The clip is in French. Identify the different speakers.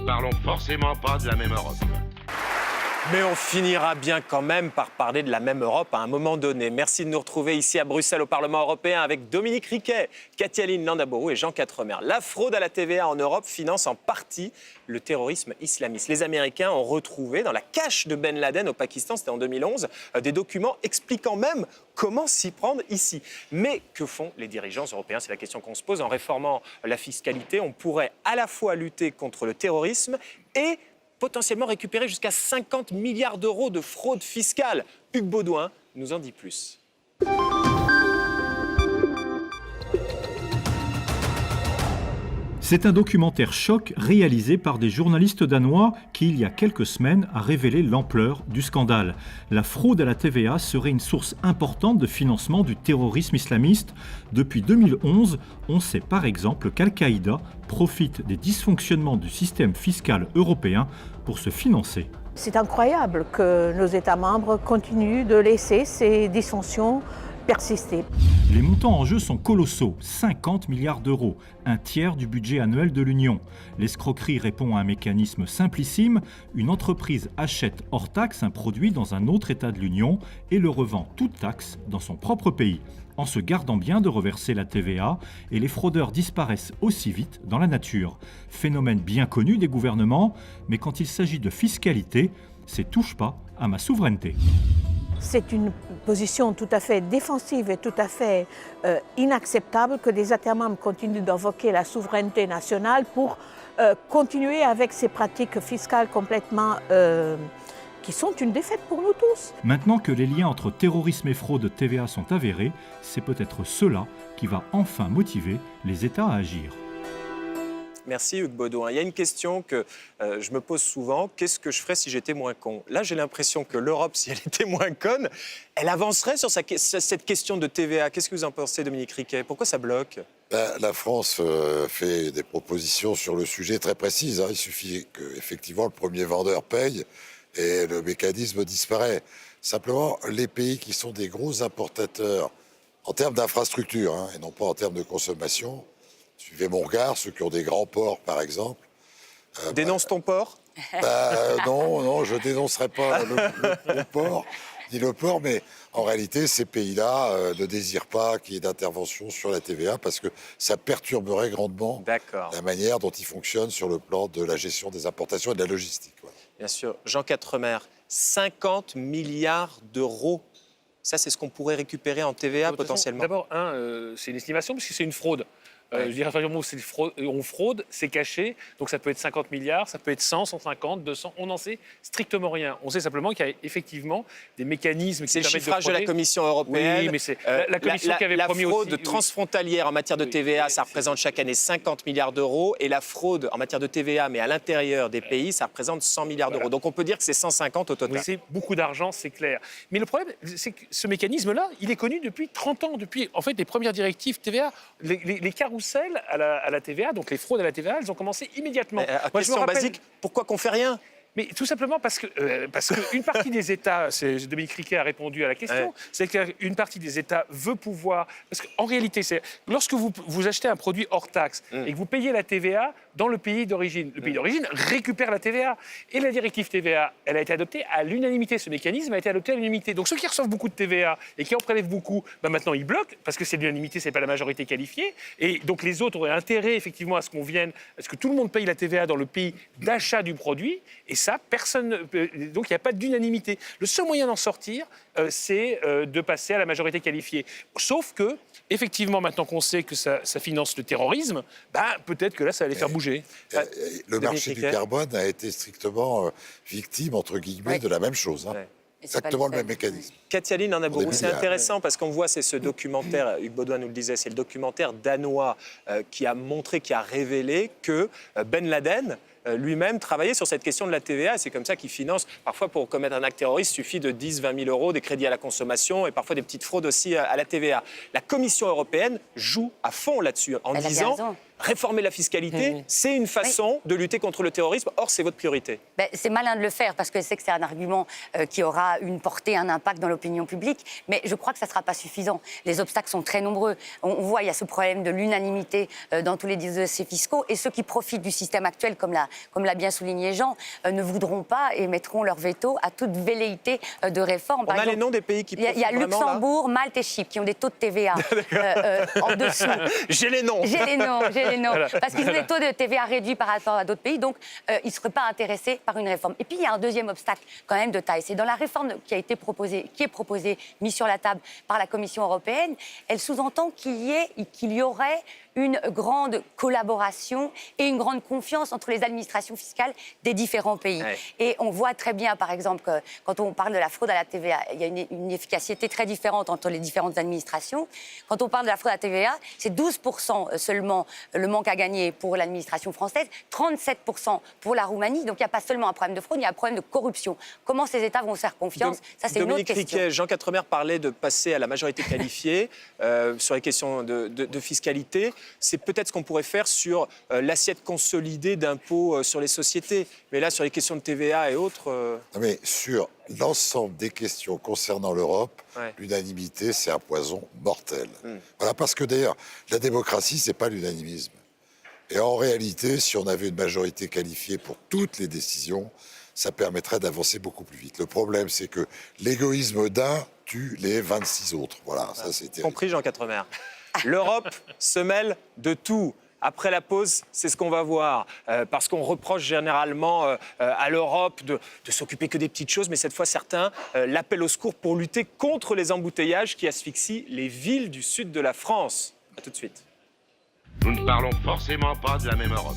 Speaker 1: ne parlons forcément pas de la même Europe.
Speaker 2: Mais on finira bien quand même par parler de la même Europe à un moment donné. Merci de nous retrouver ici à Bruxelles au Parlement européen avec Dominique Riquet, Katia-Lynn Landaburu et Jean Quatremer. La fraude à la TVA en Europe finance en partie le terrorisme islamiste. Les Américains ont retrouvé dans la cache de Ben Laden au Pakistan, c'était en 2011, des documents expliquant même comment s'y prendre ici. Mais que font les dirigeants européens? C'est la question qu'on se pose. En réformant la fiscalité, on pourrait à la fois lutter contre le terrorisme et potentiellement récupérer jusqu'à 50 milliards d'euros de fraude fiscale. Hugues Baudouin nous en dit plus.
Speaker 3: C'est un documentaire choc réalisé par des journalistes danois qui, il y a quelques semaines, a révélé l'ampleur du scandale. La fraude à la TVA serait une source importante de financement du terrorisme islamiste. Depuis 2011, on sait par exemple qu'Al-Qaïda profite des dysfonctionnements du système fiscal européen pour se financer.
Speaker 4: C'est incroyable que nos États membres continuent de laisser ces dysfonctions persister.
Speaker 3: Les montants en jeu sont colossaux, 50 milliards d'euros, un tiers du budget annuel de l'Union. L'escroquerie répond à un mécanisme simplissime. Une entreprise achète hors taxe un produit dans un autre État de l'Union et le revend toute taxe dans son propre pays, en se gardant bien de reverser la TVA, et les fraudeurs disparaissent aussi vite dans la nature. Phénomène bien connu des gouvernements, mais quand il s'agit de fiscalité, c'est touche pas à ma souveraineté.
Speaker 4: C'est une position tout à fait défensive et tout à fait inacceptable que des États membres continuent d'invoquer la souveraineté nationale pour continuer avec ces pratiques fiscales complètement qui sont une défaite pour nous tous.
Speaker 3: Maintenant que les liens entre terrorisme et fraude TVA sont avérés, c'est peut-être cela qui va enfin motiver les États à agir.
Speaker 2: Merci Hugues Baudouin. Il y a une question que je me pose souvent. Qu'est-ce que je ferais si j'étais moins con? Là, j'ai l'impression que l'Europe, si elle était moins conne, elle avancerait sur cette question de TVA. Qu'est-ce que vous en pensez, Dominique Riquet? Pourquoi ça bloque?
Speaker 5: La France fait des propositions sur le sujet très précises. Il suffit qu'effectivement le premier vendeur paye et le mécanisme disparaît. Simplement, les pays qui sont des gros importateurs en termes d'infrastructure et non pas en termes de consommation, suivez mon regard, ceux qui ont des grands ports, par exemple.
Speaker 2: Dénonce ton port?
Speaker 5: Non, je dénoncerai pas le port, ni le port, mais en réalité, ces pays-là ne désirent pas qu'il y ait d'intervention sur la TVA parce que ça perturberait grandement la manière dont ils fonctionnent sur le plan de la gestion des importations et de la logistique. Ouais.
Speaker 2: Bien sûr. Jean Quatremer, 50 milliards d'euros. Ça, c'est ce qu'on pourrait récupérer en TVA potentiellement.
Speaker 6: D'abord, c'est une estimation parce que c'est une fraude. Je dirais, on fraude, c'est caché, donc ça peut être 50 milliards, ça peut être 100, 150, 200, on n'en sait strictement rien. On sait simplement qu'il y a effectivement des mécanismes qui permettent de frauder. C'est le chiffrage de la
Speaker 2: Commission européenne.
Speaker 6: Oui, mais c'est la Commission qui avait promis aussi...
Speaker 2: La fraude transfrontalière en matière de TVA, ça représente chaque année 50 milliards d'euros, et la fraude en matière de TVA, mais à l'intérieur des pays, ça représente 100 milliards d'euros. Donc on peut dire que c'est 150 au total.
Speaker 6: C'est beaucoup d'argent, c'est clair. Mais le problème, c'est que ce mécanisme-là, il est connu depuis 30 ans, depuis en fait les premières directives TVA, les carousels à la TVA, donc les fraudes à la TVA, elles ont commencé immédiatement.
Speaker 2: Question basique, pourquoi qu'on fait rien?
Speaker 6: Mais tout simplement parce qu'une partie des États, Dominique Riquet a répondu à la question, c'est qu'une partie des États veut pouvoir... Parce qu'en réalité, lorsque vous achetez un produit hors taxe et que vous payez la TVA dans le pays d'origine, le pays d'origine récupère la TVA. Et la directive TVA, elle a été adoptée à l'unanimité. Ce mécanisme a été adopté à l'unanimité. Donc ceux qui reçoivent beaucoup de TVA et qui en prélèvent beaucoup, maintenant ils bloquent, parce que c'est l'unanimité, c'est pas la majorité qualifiée. Et donc les autres auraient intérêt effectivement à ce que tout le monde paye la TVA dans le pays d'achat du produit. Et ça, personne. Donc il n'y a pas d'unanimité. Le seul moyen d'en sortir, c'est de passer à la majorité qualifiée. Sauf que, effectivement, maintenant qu'on sait que ça finance le terrorisme, peut-être que là, ça allait faire bouger.
Speaker 5: Le marché du carbone a été strictement victime, entre guillemets, de la même chose. Exactement le même mécanisme.
Speaker 2: Katia-Lynn Landaburu, c'est intéressant parce qu'on voit, c'est ce documentaire, Hugues Baudouin nous le disait, c'est le documentaire danois qui a montré, qui a révélé que Ben Laden lui-même travaillait sur cette question de la TVA. C'est comme ça qu'il finance. Parfois, pour commettre un acte terroriste, il suffit de 10, 20 000 euros, des crédits à la consommation et parfois des petites fraudes aussi à la TVA. La Commission européenne joue à fond là-dessus en disant réformer la fiscalité, c'est une façon de lutter contre le terrorisme. Or, c'est votre priorité.
Speaker 7: C'est malin de le faire parce que je sais que c'est un argument qui aura une portée, un impact dans l'opinion publique, mais je crois que ça ne sera pas suffisant. Les obstacles sont très nombreux. On voit, il y a ce problème de l'unanimité dans tous les dossiers fiscaux, et ceux qui profitent du système actuel, comme l'a bien souligné Jean, ne voudront pas et mettront leur veto à toute velléité de réforme.
Speaker 2: On a les noms des pays qui profitent
Speaker 7: Il y a
Speaker 2: vraiment,
Speaker 7: Luxembourg, Malte et Chypre qui ont des taux de TVA en dessous.
Speaker 2: J'ai les noms.
Speaker 7: J'ai les noms. Parce qu'ils ont des taux de TVA réduits par rapport à d'autres pays, donc ils ne seraient pas intéressés par une réforme. Et puis il y a un deuxième obstacle quand même de taille. C'est dans la réforme qui est proposée, mise sur la table par la Commission européenne, elle sous-entend qu'il y aurait une grande collaboration et une grande confiance entre les administrations fiscales des différents pays. Ouais. Et on voit très bien, par exemple, que quand on parle de la fraude à la TVA, il y a une efficacité très différente entre les différentes administrations. Quand on parle de la fraude à la TVA, c'est 12% seulement le manque à gagner pour l'administration française, 37% pour la Roumanie. Donc il n'y a pas seulement un problème de fraude, il y a un problème de corruption. Comment ces États vont se faire confiance? Ça, c'est une autre question.
Speaker 2: Dominique Riquet, Jean Quatremer parlait de passer à la majorité qualifiée sur les questions de fiscalité. C'est peut-être ce qu'on pourrait faire sur l'assiette consolidée d'impôts sur les sociétés. Mais là, sur les questions de TVA et autres...
Speaker 5: Non mais sur l'ensemble des questions concernant l'Europe, l'unanimité, c'est un poison mortel. Voilà, parce que d'ailleurs, la démocratie, c'est pas l'unanimisme. Et en réalité, si on avait une majorité qualifiée pour toutes les décisions, ça permettrait d'avancer beaucoup plus vite. Le problème, c'est que l'égoïsme d'un tue les 26 autres. Voilà, ça c'est terrible.
Speaker 2: Compris, Jean Quatremer. L'Europe se mêle de tout. Après la pause, c'est ce qu'on va voir. Parce qu'on reproche généralement à l'Europe de s'occuper que des petites choses, mais cette fois, certains l'appellent au secours pour lutter contre les embouteillages qui asphyxient les villes du sud de la France. A tout de suite.
Speaker 1: Nous ne parlons forcément pas de la même Europe.